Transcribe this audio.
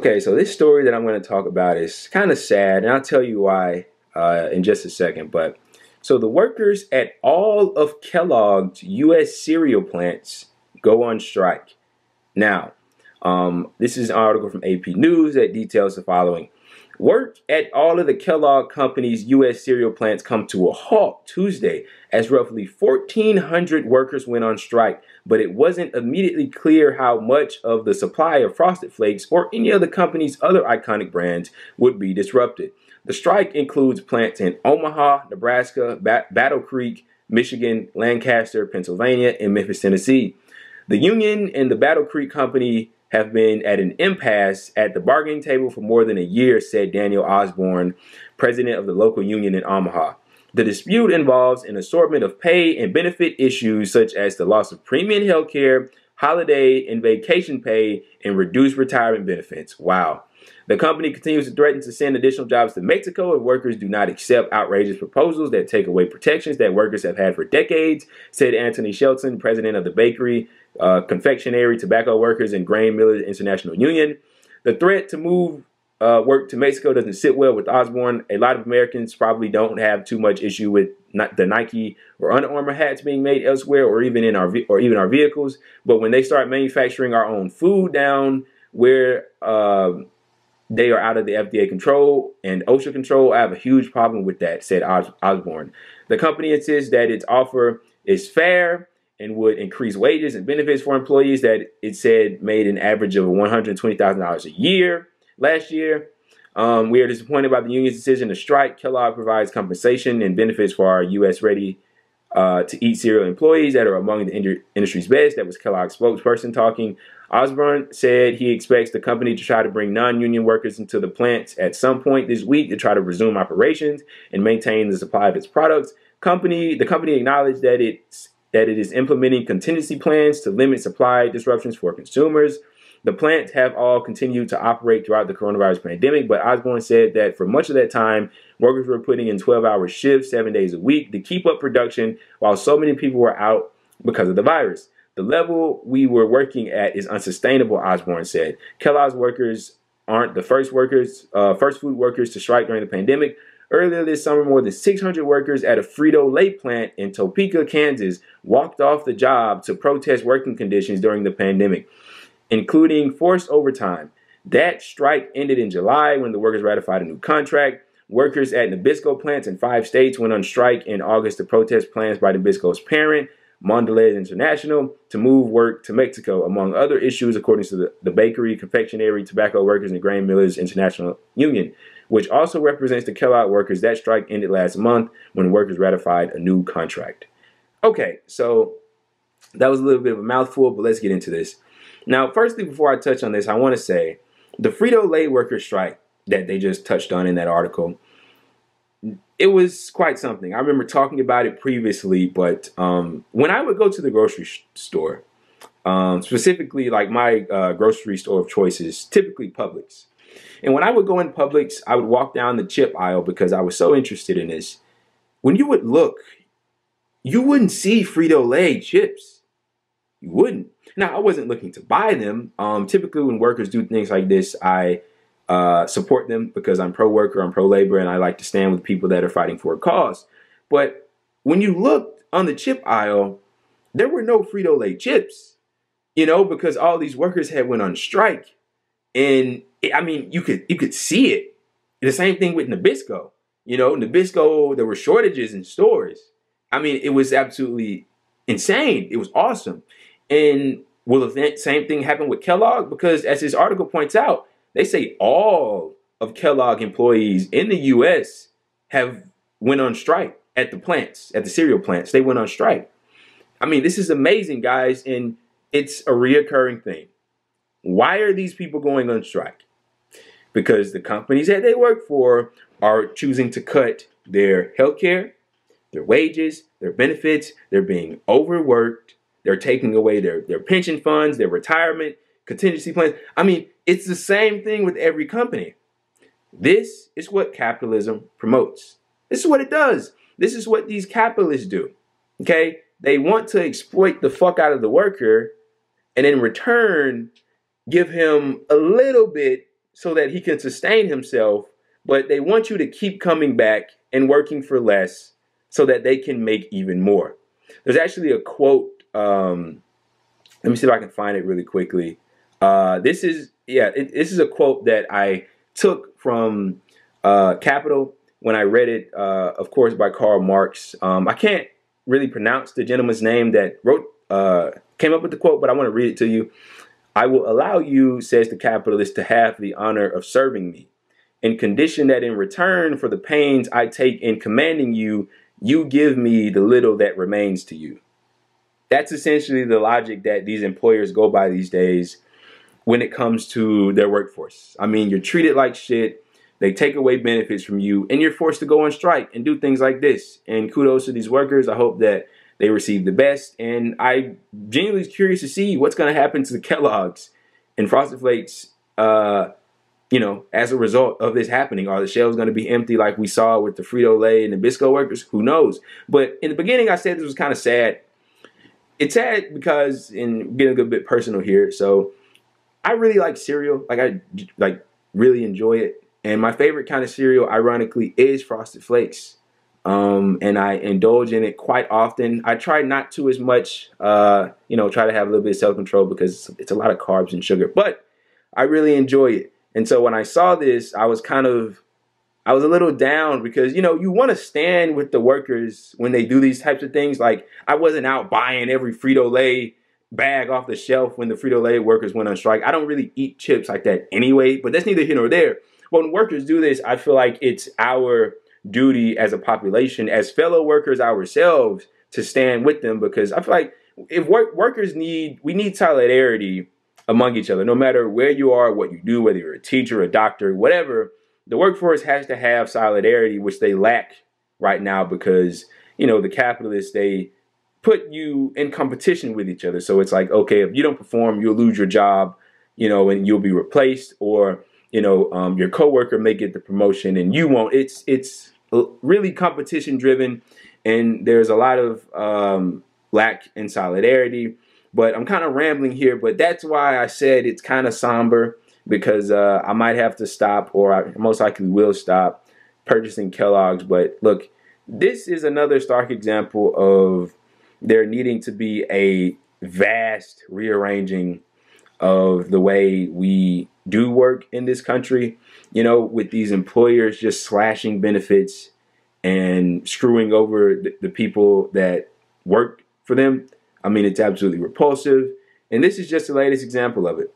Okay, so this story that I'm going to talk about is kind of sad, and I'll tell you why in just a second. But so the workers at all of Kellogg's U.S. cereal plants go on strike. Now, this is an article from AP News that details the following. Work at all of the Kellogg Company's U.S. cereal plants come to a halt Tuesday as roughly 1,400 workers went on strike, but it wasn't immediately clear how much of the supply of Frosted Flakes or any of the company's other iconic brands would be disrupted. The strike includes plants in Omaha, Nebraska, Battle Creek, Michigan, Lancaster, Pennsylvania, and Memphis, Tennessee. The union and the Battle Creek Company have been at an impasse at the bargaining table for more than a year, said Daniel Osborne, president of the local union in Omaha. The dispute involves an assortment of pay and benefit issues such as the loss of premium health care, holiday and vacation pay, and reduced retirement benefits. Wow. The company continues to threaten to send additional jobs to Mexico if workers do not accept outrageous proposals that take away protections that workers have had for decades, said Anthony Shelton, president of the bakery, confectionery, tobacco workers, and grain millers international union. The threat to move work to Mexico doesn't sit well with Osborne. A lot of Americans probably don't have too much issue with the Nike or Under Armour hats being made elsewhere, or even in our vehicles. But when they start manufacturing our own food down where they are out of the FDA control and OSHA control, I have a huge problem with that, said Osborne. The company insists that its offer is fair and would increase wages and benefits for employees that it said made an average of $120,000 a year last year. We are disappointed by the union's decision to strike. Kellogg provides compensation and benefits for our U.S. ready to eat cereal employees that are among the industry's best. That was Kellogg's spokesperson talking. Osborne said he expects the company to try to bring non-union workers into the plants at some point this week to try to resume operations and maintain the supply of its products. The company acknowledged that it is implementing contingency plans to limit supply disruptions for consumers. The plants have all continued to operate throughout the coronavirus pandemic, but Osborne said that for much of that time, workers were putting in 12-hour shifts 7 days a week to keep up production while so many people were out because of the virus. The level we were working at is unsustainable, Osborne said. Kellogg's workers aren't the first food workers to strike during the pandemic. Earlier this summer, more than 600 workers at a Frito-Lay plant in Topeka, Kansas, walked off the job to protest working conditions during the pandemic, including forced overtime. That strike ended in July when the workers ratified a new contract. Workers at Nabisco plants in 5 states went on strike in August to protest plans by Nabisco's parent, Mondelez International, to move work to Mexico, among other issues, according to the Bakery, Confectionery, Tobacco Workers, and Grain Millers International Union, which also represents the Kellogg workers. That strike ended last month when workers ratified a new contract. Okay, so that was a little bit of a mouthful, but let's get into this. Now, firstly, before I touch on this, I want to say the Frito-Lay worker strike that they just touched on in that article, it was quite something. I remember talking about it previously, but when I would go to the grocery store, specifically like my grocery store of choice is typically Publix. And when I would go in Publix, I would walk down the chip aisle because I was so interested in this. When you would look, you wouldn't see Frito-Lay chips. You wouldn't. Now, I wasn't looking to buy them. Typically, when workers do things like this, I support them because I'm pro-worker, I'm pro-labor, and I like to stand with people that are fighting for a cause. But when you looked on the chip aisle, there were no Frito-Lay chips, because all these workers had went on strike. And you could see it. The same thing with Nabisco. Nabisco, there were shortages in stores. It was absolutely insane. It was awesome. And will the same thing happen with Kellogg? Because as this article points out, they say all of Kellogg employees in the U.S. have went on strike at the plants, at the cereal plants. They went on strike. This is amazing, guys, and it's a reoccurring thing. Why are these people going on strike? Because the companies that they work for are choosing to cut their health care, their wages, their benefits. They're being overworked. They're taking away their pension funds, their retirement, contingency plans. It's the same thing with every company. This is what capitalism promotes. This is what it does. This is what these capitalists do. Okay? They want to exploit the fuck out of the worker and in return give him a little bit so that he can sustain himself, but they want you to keep coming back and working for less so that they can make even more. There's actually a quote. Let me see if I can find it really quickly. This is a quote that I took from Capital when I read it, of course, by Karl Marx. I can't really pronounce the gentleman's name that came up with the quote, but I want to read it to you. "I will allow you," says the capitalist, "to have the honor of serving me, in condition that in return for the pains I take in commanding you, you give me the little that remains to you." That's essentially the logic that these employers go by these days when it comes to their workforce. I mean, you're treated like shit. They take away benefits from you, and you're forced to go on strike and do things like this. And kudos to these workers. I hope that they receive the best. And I genuinely curious to see what's going to happen to the Kellogg's and Frosted Flakes, as a result of this happening. Are the shelves going to be empty like we saw with the Frito-Lay and the Bisco workers? Who knows? But in the beginning, I said this was kind of sad. It's sad because, and getting a bit personal here, so I really like cereal. I really enjoy it. And my favorite kind of cereal, ironically, is Frosted Flakes. And I indulge in it quite often. I try not to as much, try to have a little bit of self-control because it's a lot of carbs and sugar. But I really enjoy it. And so when I saw this, I was a little down because, you want to stand with the workers when they do these types of things. Like, I wasn't out buying every Frito-Lay bag off the shelf when the Frito-Lay workers went on strike. I don't really eat chips like that anyway, but that's neither here nor there. When workers do this, I feel like it's our duty as a population, as fellow workers ourselves, to stand with them, because I feel like if we need solidarity among each other, no matter where you are, what you do, whether you're a teacher, a doctor, whatever. The workforce has to have solidarity, which they lack right now because, the capitalists, they put you in competition with each other. So it's like, okay, if you don't perform, you'll lose your job, and you'll be replaced, or, your coworker may get the promotion and you won't. It's really competition driven, and there's a lot of lack in solidarity. But I'm kind of rambling here, but that's why I said it's kind of somber, because I might have to stop, or I most likely will stop purchasing Kellogg's. But look, this is another stark example of there needing to be a vast rearranging of the way we do work in this country, with these employers just slashing benefits and screwing over the people that work for them. I mean, it's absolutely repulsive. And this is just the latest example of it.